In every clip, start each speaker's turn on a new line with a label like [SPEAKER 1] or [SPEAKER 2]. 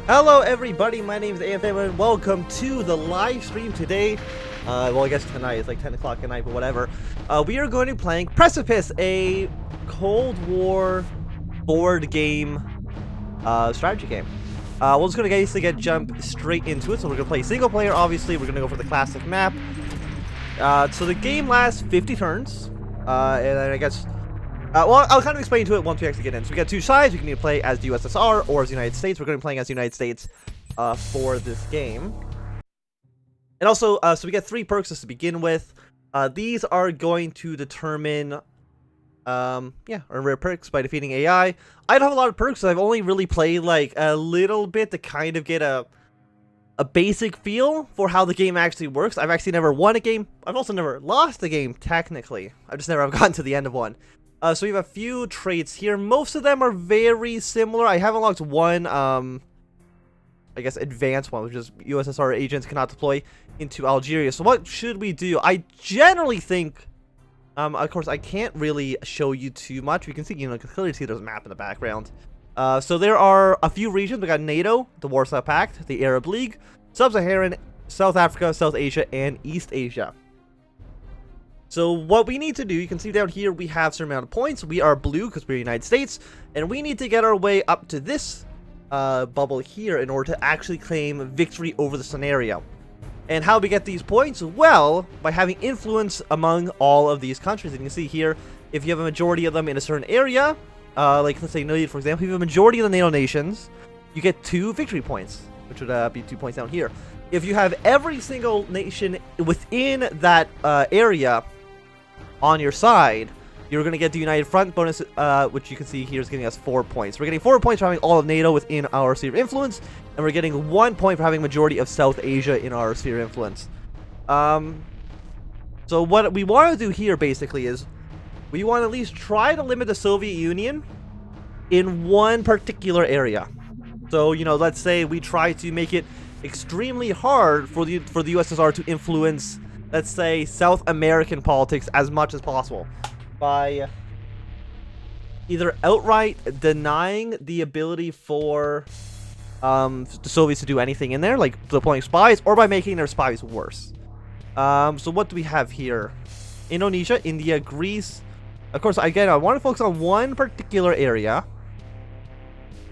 [SPEAKER 1] Hello everybody, my name is Ep.1 and welcome to the live stream today. Well, I guess tonight, it's like 10 o'clock at night, but whatever. We are going to be playing Precipice, a Cold War board game, strategy game. We're just going to basically jump straight into it, so we're going to play single player, obviously. We're going to go for the classic map. So the game lasts 50 turns, and I guess... well, I'll kind of explain to it once we actually get in. So we got two sides. We can either play as the USSR or as the United States. We're going to be playing as the United States for this game. And also, so we get 3 perks just to begin with. These are going to determine, our rare perks by defeating AI. I don't have a lot of perks, so I've only really played like a little bit to kind of get a basic feel for how the game actually works. I've actually never won a game. I've also never lost a game, technically. I've just never gotten to the end of one. So we have a few traits here. Most of them are very similar. I have unlocked one, I guess, advanced one, which is USSR agents cannot deploy into Algeria. So what should we do? I generally think, of course, I can't really show you too much. We can see, you can clearly see there's a map in the background. So there are a few regions. We got NATO, the Warsaw Pact, the Arab League, Sub-Saharan, South Africa, South Asia, and East Asia. So what we need to do, you can see down here, we have a certain amount of points. We are blue because we're United States, and we need to get our way up to this bubble here in order to actually claim victory over the scenario. And how we get these points? Well, by having influence among all of these countries. And you can see here, if you have a majority of them in a certain area, like let's say NATO, for example, if you have a majority of the NATO nations, you get 2 victory points, which would be 2 points down here. If you have every single nation within that area on your side, you're going to get the United Front bonus, which you can see here is giving us 4 points. We're getting 4 points for having all of NATO within our sphere of influence, and we're getting 1 point for having majority of South Asia in our sphere of influence. So what we want to do here, basically, is we want to at least try to limit the Soviet Union in one particular area. So, let's say we try to make it extremely hard for the USSR to influence, let's say, South American politics as much as possible by either outright denying the ability for the Soviets to do anything in there, like deploying spies, or by making their spies worse. So what do we have here? Indonesia, India, Greece. Of course, again, I want to focus on one particular area.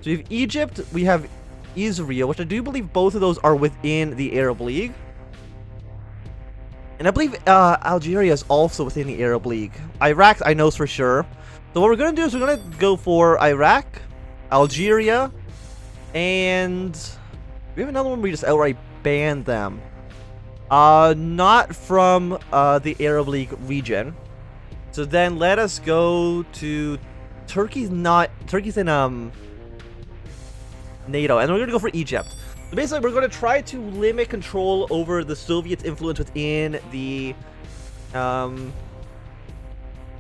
[SPEAKER 1] So we have Egypt, we have Israel, which I do believe both of those are within the Arab League. And I believe Algeria is also within the Arab League. Iraq, I know for sure. So what we're going to do is we're going to go for Iraq, Algeria, and we have another one where we just outright banned them. Not from the Arab League region. So then let us go to Turkey's in NATO, and we're going to go for Egypt. So basically, we're going to try to limit control over the Soviets' influence within the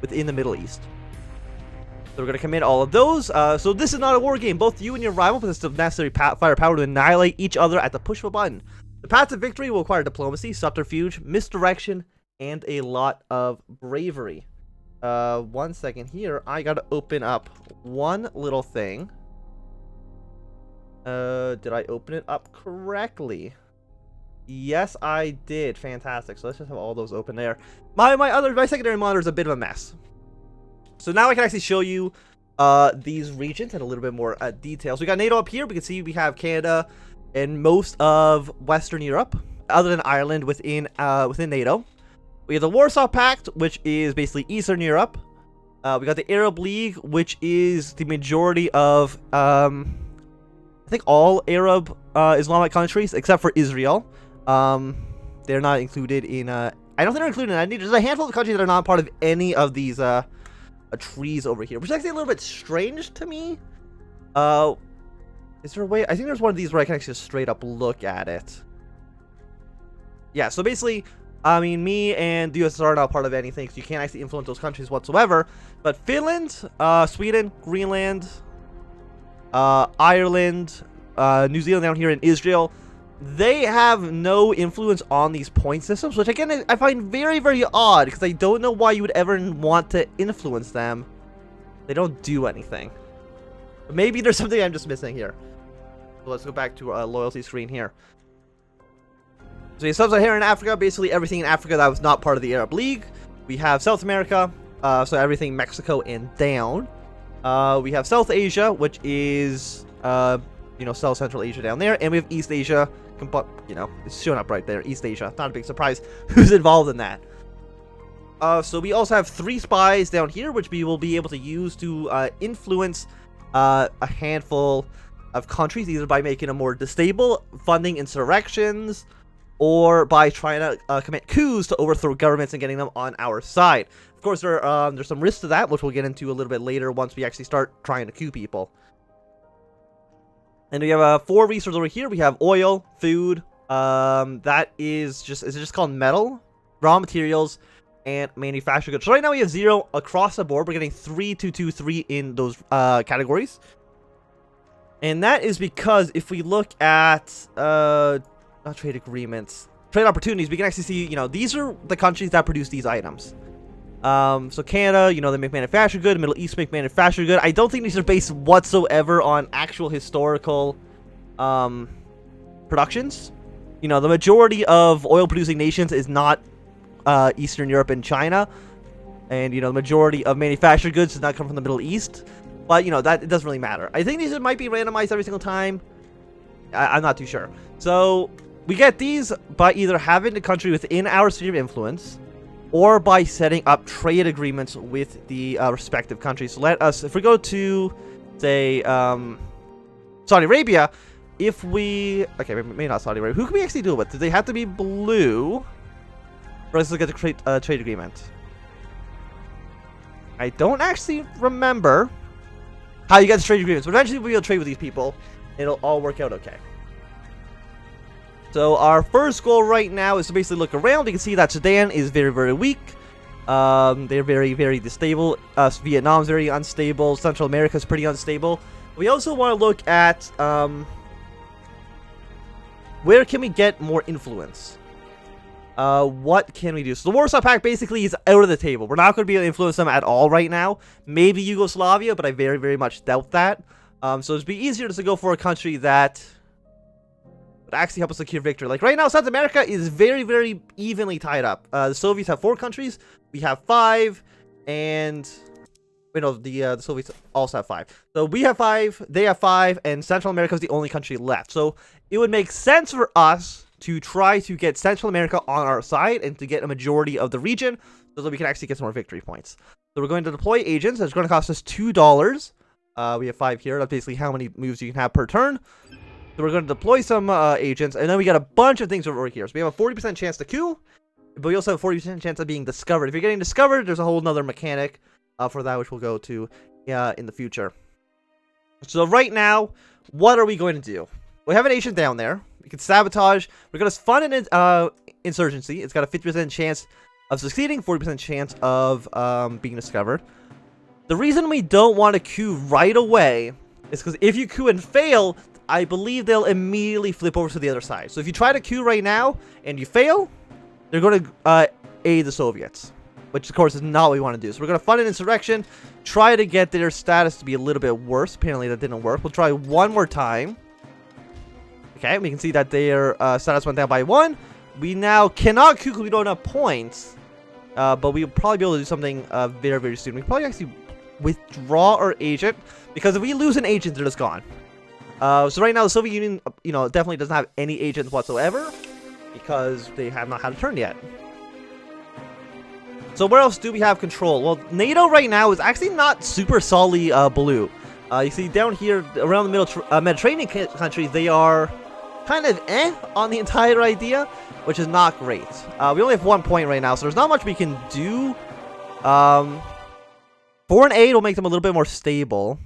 [SPEAKER 1] Middle East. So we're going to commit all of those. So this is not a war game. Both you and your rival possess the necessary firepower to annihilate each other at the push of a button. The path to victory will require diplomacy, subterfuge, misdirection, and a lot of bravery. 1 second here. I got to open up one little thing. Did I open it up correctly? Yes, I did. Fantastic. So let's just have all those open there. My secondary monitor is a bit of a mess. So now I can actually show you these regions in a little bit more detail. So we got NATO up here. We can see we have Canada and most of Western Europe, other than Ireland within NATO. We have the Warsaw Pact, which is basically Eastern Europe. We got the Arab League, which is the majority of I think all Arab Islamic countries except for Israel. They're not included in I don't think they're included in any. There's a handful of countries that are not part of any of these trees over here, which is actually a little bit strange to me. Is there a way? I think there's one of these where I can actually just straight up look at it. Yeah, so basically, I mean, me and the USSR are not part of anything, so you can't actually influence those countries whatsoever. But Finland, Sweden, Greenland, Ireland, New Zealand down here in Israel, they have no influence on these point systems, which again I find very, very odd, because I don't know why you would ever want to influence them. They don't do anything. Maybe there's something I'm just missing here. So let's go back to our loyalty screen here. So we have Sub-Saharan Africa, basically everything in Africa that was not part of the Arab League. We have South America, so everything Mexico and down. We have South Asia, which is, South Central Asia down there. And we have East Asia, it's showing up right there, East Asia. Not a big surprise who's involved in that. So we also have 3 spies down here, which we will be able to use to influence a handful of countries, either by making them more stable, funding insurrections, or by trying to commit coups to overthrow governments and getting them on our side. Of course, there's some risks to that, which we'll get into a little bit later once we actually start trying to coup people. And we have 4 resources over here. We have oil, food, that is it just called metal, raw materials, and manufactured goods. So right now we have 0 across the board. We're getting 3, 2, 2, 3 in those categories. And that is because if we look at, not trade agreements, trade opportunities, we can actually see, these are the countries that produce these items. So Canada, they make manufactured good. Middle East make manufactured good. I don't think these are based whatsoever on actual historical productions. The majority of oil-producing nations is not Eastern Europe and China. And, the majority of manufactured goods does not come from the Middle East. But, that it doesn't really matter. I think these might be randomized every single time. I'm not too sure. So, we get these by either having the country within our sphere of influence, or by setting up trade agreements with the respective countries. So if we go to, say, Saudi Arabia, okay, maybe not Saudi Arabia. Who can we actually deal with? Do they have to be blue? Or let's look at the trade agreement. I don't actually remember how you get the trade agreements, but eventually we'll trade with these people. It'll all work out okay. So our first goal right now is to basically look around. You can see that Sudan is very, very weak. They're very, very unstable. Vietnam's very unstable. Central America is pretty unstable. We also want to look at where can we get more influence? What can we do? So the Warsaw Pact basically is out of the table. We're not going to be able to influence them at all right now. Maybe Yugoslavia, but I very, very much doubt that. So it'd be easier to go for a country that would actually help us secure victory. Like right now, South America is very, very evenly tied up. The Soviets have 4 countries. We have 5, and the Soviets also have 5. So we have 5, they have 5, and Central America is the only country left. So it would make sense for us to try to get Central America on our side and to get a majority of the region so that we can actually get some more victory points. So we're going to deploy agents. That's going to cost us $2. We have 5 here. That's basically how many moves you can have per turn. So we're going to deploy some agents, and then we got a bunch of things over here. So we have a 40% chance to coup, but we also have a 40% chance of being discovered. If you're getting discovered, there's a whole nother mechanic for that, which we'll go to in the future. So right now, what are we going to do? We have an agent down there. We can sabotage. We're going to fund an insurgency. It's got a 50% chance of succeeding, 40% chance of being discovered. The reason we don't want to coup right away is because if you coup and fail, I believe they'll immediately flip over to the other side. So if you try to coup right now and you fail, they're going to aid the Soviets, which of course is not what we want to do. So we're going to fund an insurrection, try to get their status to be a little bit worse. Apparently that didn't work. We'll try one more time. Okay, we can see that their status went down by 1. We now cannot coup because we don't have points. But we'll probably be able to do something very, very soon. We can probably actually withdraw our agent, because if we lose an agent, they're just gone. So right now, the Soviet Union, definitely doesn't have any agents whatsoever, because they have not had a turn yet. So where else do we have control? Well, NATO right now is actually not super solidly blue. You see down here, around the middle Mediterranean countries, they are kind of on the entire idea, which is not great. We only have 1 point right now, so there's not much we can do. Foreign aid will make them a little bit more stable.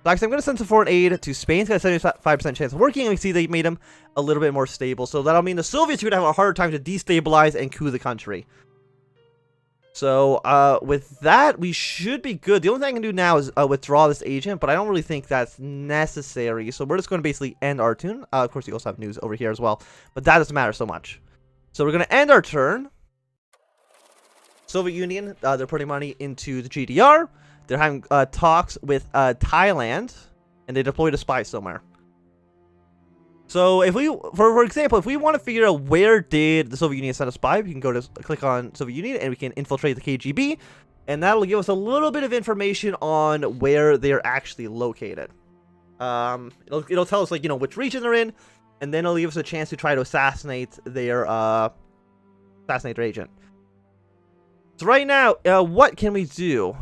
[SPEAKER 1] So actually, I'm going to send some foreign aid to Spain. It's got a 75% chance of working, and we see they made them a little bit more stable. So that'll mean the Soviets would have a harder time to destabilize and coup the country. So with that, we should be good. The only thing I can do now is withdraw this agent, but I don't really think that's necessary. So we're just going to basically end our turn. Of course, you also have news over here as well, but that doesn't matter so much. So we're going to end our turn. Soviet Union, they're putting money into the GDR. They're having talks with Thailand, and they deployed a spy somewhere. So if we, for example, if we want to figure out where did the Soviet Union send a spy, we can go to click on Soviet Union and we can infiltrate the KGB, and that'll give us a little bit of information on where they're actually located. It'll tell us, like, you know, which region they're in, and then it'll give us a chance to try to assassinate their agent. So right now, what can we do?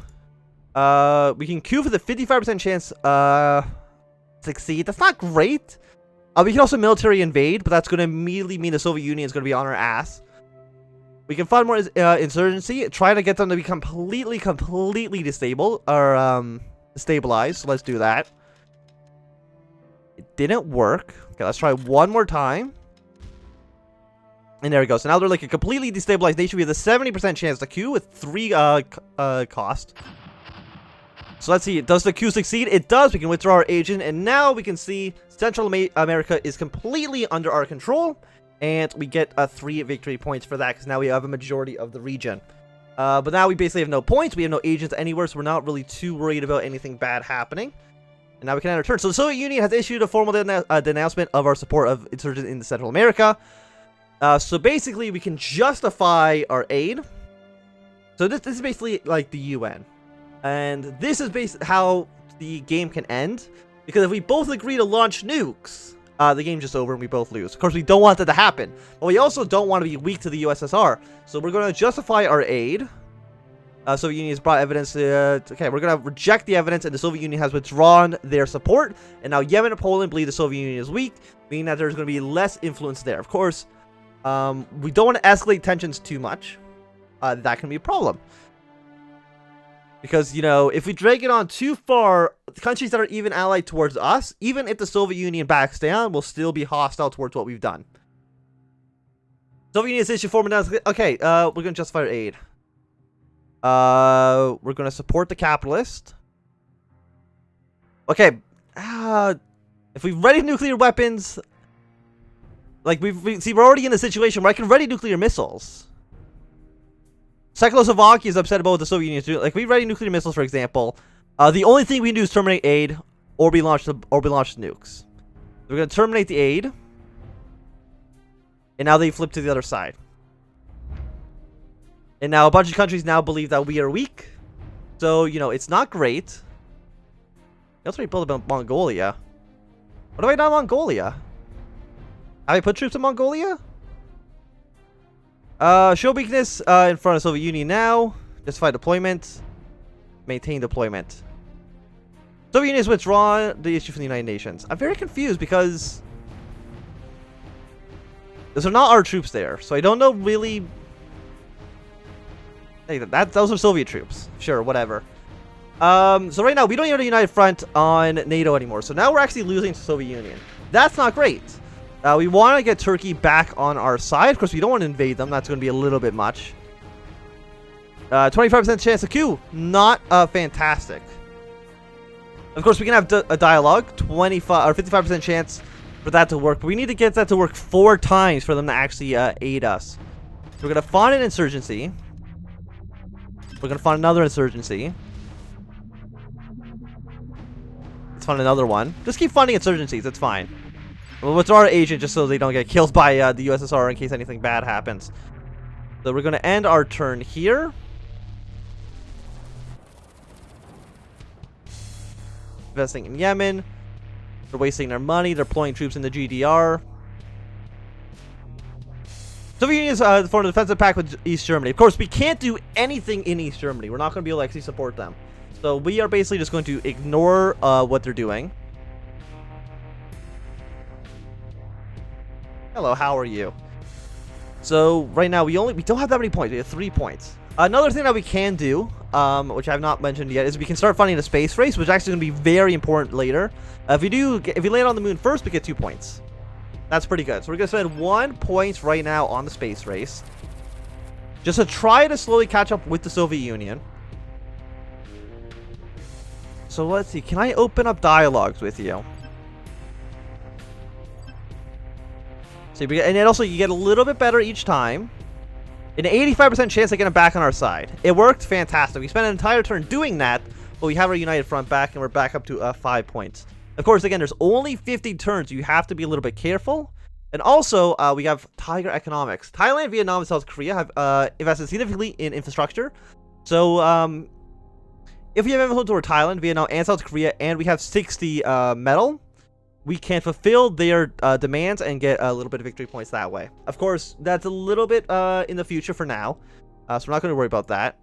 [SPEAKER 1] We can queue for the 55% chance succeed. That's not great. We can also military invade, but that's going to immediately mean the Soviet Union is going to be on our ass. We can fund more insurgency, try to get them to be completely destabilized. So let's do that. It didn't work. Okay, let's try one more time. And there we go. So now they're like a completely destabilized nation. We have the 70% chance to queue with 3 cost. So let's see. Does the coup succeed? It does. We can withdraw our agent. And now we can see Central America is completely under our control. And we get 3 victory points for that, because now we have a majority of the region. But now we basically have no points. We have no agents anywhere, so we're not really too worried about anything bad happening. And now we can end our turn. So the Soviet Union has issued a formal denouncement of our support of insurgents in Central America. So basically, we can justify our aid. So this is basically like the UN. And this is basically how the game can end. Because if we both agree to launch nukes, the game's just over and we both lose. Of course, we don't want that to happen. But we also don't want to be weak to the USSR. So we're going to justify our aid. Soviet Union has brought evidence. Okay, we're going to reject the evidence, and the Soviet Union has withdrawn their support. And now Yemen and Poland believe the Soviet Union is weak, meaning that there's going to be less influence there. Of course, we don't want to escalate tensions too much. That can be a problem. Because, you know, if we drag it on too far, the countries that are even allied towards us, even if the Soviet Union backs down, will still be hostile towards what we've done. Soviet Union has issued formal announcement. Okay, we're going to justify our aid. We're going to support the capitalist. Okay, if we ready nuclear weapons, like we're already in a situation where I can ready nuclear missiles. Czechoslovakia is upset about what the Soviet Union is doing. Like, we ready nuclear missiles, for example. The only thing we can do is terminate aid, or we launch nukes. We're going to terminate the aid, and now they flip to the other side. And now a bunch of countries now believe that we are weak. So, you know, it's not great. Let's rebuild about Mongolia. What have I done in Mongolia? Have I put troops in Mongolia? Show weakness in front of Soviet Union now. Justify deployment. Maintain deployment. Soviet Union has withdrawn the issue from the United Nations. I'm very confused because those are not our troops there, so I don't know really. Hey, those are Soviet troops. Sure, whatever. So right now we don't have a united front on NATO anymore. So now we're actually losing to the Soviet Union. That's not great. We want to get Turkey back on our side. Of course, we don't want to invade them. That's going to be a little bit much. 25% chance of coup. Not fantastic. Of course, we can have a dialogue. 25 or 55% chance for that to work. But we need to get that to work 4 times for them to actually aid us. So we're going to fund an insurgency. We're going to fund another insurgency. Let's fund another one. Just keep funding insurgencies. It's fine. We'll withdraw our agent just so they don't get killed by the USSR in case anything bad happens. So we're going to end our turn here. Investing in Yemen. They're wasting their money. They're deploying troops in the GDR. Soviet Union is formed a defensive pact with East Germany. Of course, we can't do anything in East Germany. We're not going to be able to actually support them. So we are basically just going to ignore what they're doing. Hello, how are you? So right now we don't have that many points. We have 3 points. Another thing that we can do, which I have not mentioned yet, is we can start funding a space race, which is actually going to be very important later. If we land on the moon first, we get 2 points. That's pretty good. So we're going to spend 1 point right now on the space race, just to try to slowly catch up with the Soviet Union. So let's see. Can I open up dialogues with you? So and also you get a little bit better each time. An 85% chance of getting back on our side. It worked fantastic. We spent an entire turn doing that, but we have our united front back, and we're back up to 5 points. Of course, again, there's only 50 turns. You have to be a little bit careful. And also, we have Tiger economics. Thailand, Vietnam, and South Korea have invested significantly in infrastructure. So, if we have influence over Thailand, Vietnam, and South Korea, and we have 60 metal, we can fulfill their demands and get a little bit of victory points that way. Of course, that's a little bit in the future for now, so we're not going to worry about that.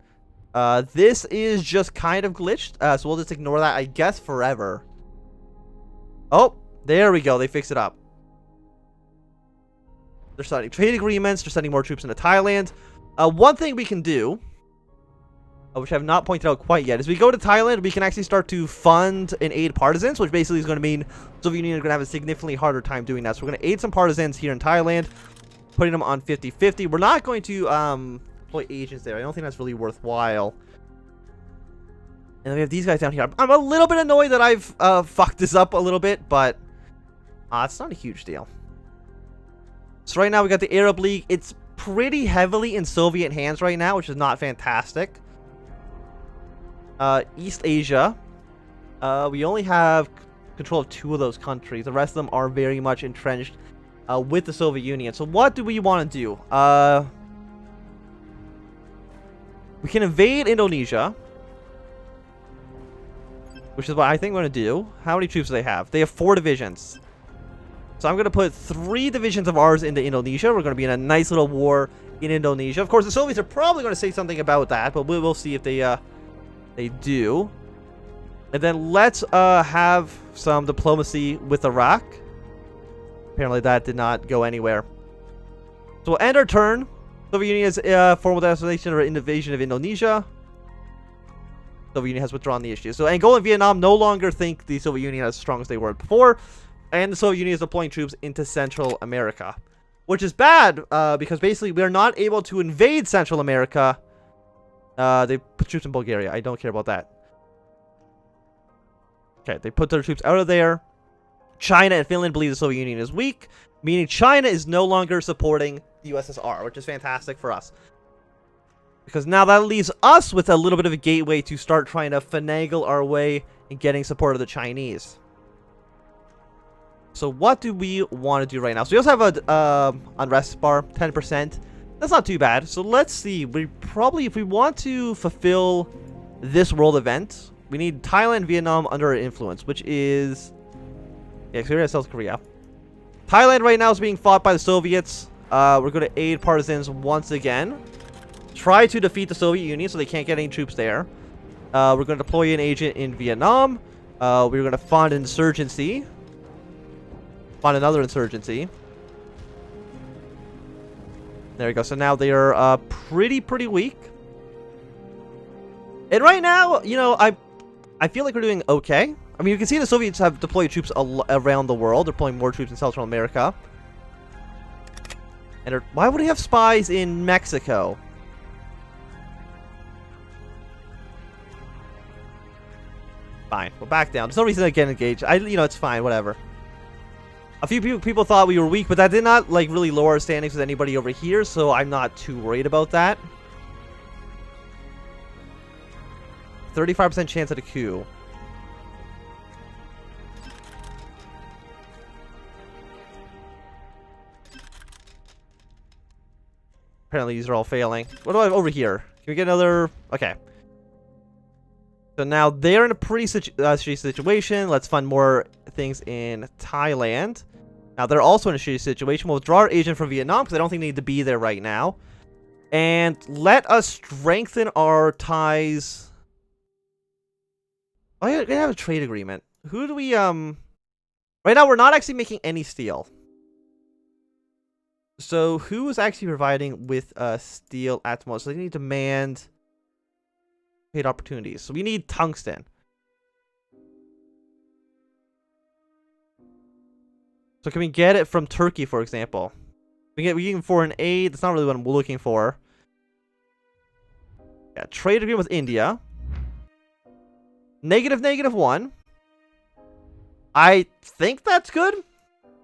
[SPEAKER 1] This is just kind of glitched, so we'll just ignore that, I guess, forever. Oh, there we go. They fixed it up. They're signing trade agreements. They're sending more troops into Thailand. One thing we can do, which I have not pointed out quite yet, is we go to Thailand, we can actually start to fund and aid partisans, which basically is going to mean the Soviet Union is going to have a significantly harder time doing that. So we're going to aid some partisans here in Thailand, putting them on 50-50. We're not going to employ agents there. I don't think that's really worthwhile. And then we have these guys down here. I'm a little bit annoyed that I've fucked this up a little bit, but it's not a huge deal. So right now we got the Arab League. It's pretty heavily in Soviet hands right now, which is not fantastic. East Asia, we only have control of 2 of those countries. The rest of them are very much entrenched with the Soviet Union. So what do we want to do? We can invade Indonesia, which is what I think we're going to do. How many troops do they have? They have 4 divisions. So I'm going to put 3 divisions of ours into Indonesia. We're going to be in a nice little war in Indonesia. Of course, the Soviets are probably going to say something about that, but we'll see if they do. And then let's have some diplomacy with Iraq. Apparently that did not go anywhere. So we'll end our turn. Soviet Union has formal declaration or invasion of Indonesia. Soviet Union has withdrawn the issue. So Angola and Vietnam no longer think the Soviet Union as strong as they were before. And the Soviet Union is deploying troops into Central America. Which is bad, because basically we are not able to invade Central America. They put troops in Bulgaria. I don't care about that. Okay, they put their troops out of there. China and Finland believe the Soviet Union is weak, meaning China is no longer supporting the USSR, which is fantastic for us. Because now that leaves us with a little bit of a gateway to start trying to finagle our way in getting support of the Chinese. So what do we want to do right now? So we also have a unrest bar, 10%. That's not too bad. So let's see. We probably, if we want to fulfill this world event, we need Thailand, Vietnam under our influence, which is, yeah, Korea, South Korea. Thailand right now is being fought by the Soviets. We're going to aid partisans once again. Try to defeat the Soviet Union so they can't get any troops there. We're going to deploy an agent in Vietnam. We're going to fund insurgency. Fund another insurgency. There we go. So now they are pretty weak. And right now, you know, I feel like we're doing okay. I mean, you can see the Soviets have deployed troops around the world. They're deploying more troops in Central America. And why would they have spies in Mexico? Fine, we'll back down. There's no reason to get engaged. You know, it's fine, whatever. A few people thought we were weak, but that did not, like, really lower our standings with anybody over here, so I'm not too worried about that. 35% chance at a coup. Apparently these are all failing. What do I have over here? Can we get another... Okay. So now they're in a pretty shitty situation. Let's fund more things in Thailand. Now they're also in a shitty situation. We'll withdraw our agent from Vietnam because I don't think they need to be there right now. And let us strengthen our ties. Oh, yeah, we have a trade agreement. Who do we, Right now we're not actually making any steel. So who is actually providing with steel at the moment? So they need demand paid opportunities. So we need tungsten. So can we get it from Turkey, for example? We can foreign aid. That's not really what I'm looking for. Yeah, trade agreement with India. -1. I think that's good.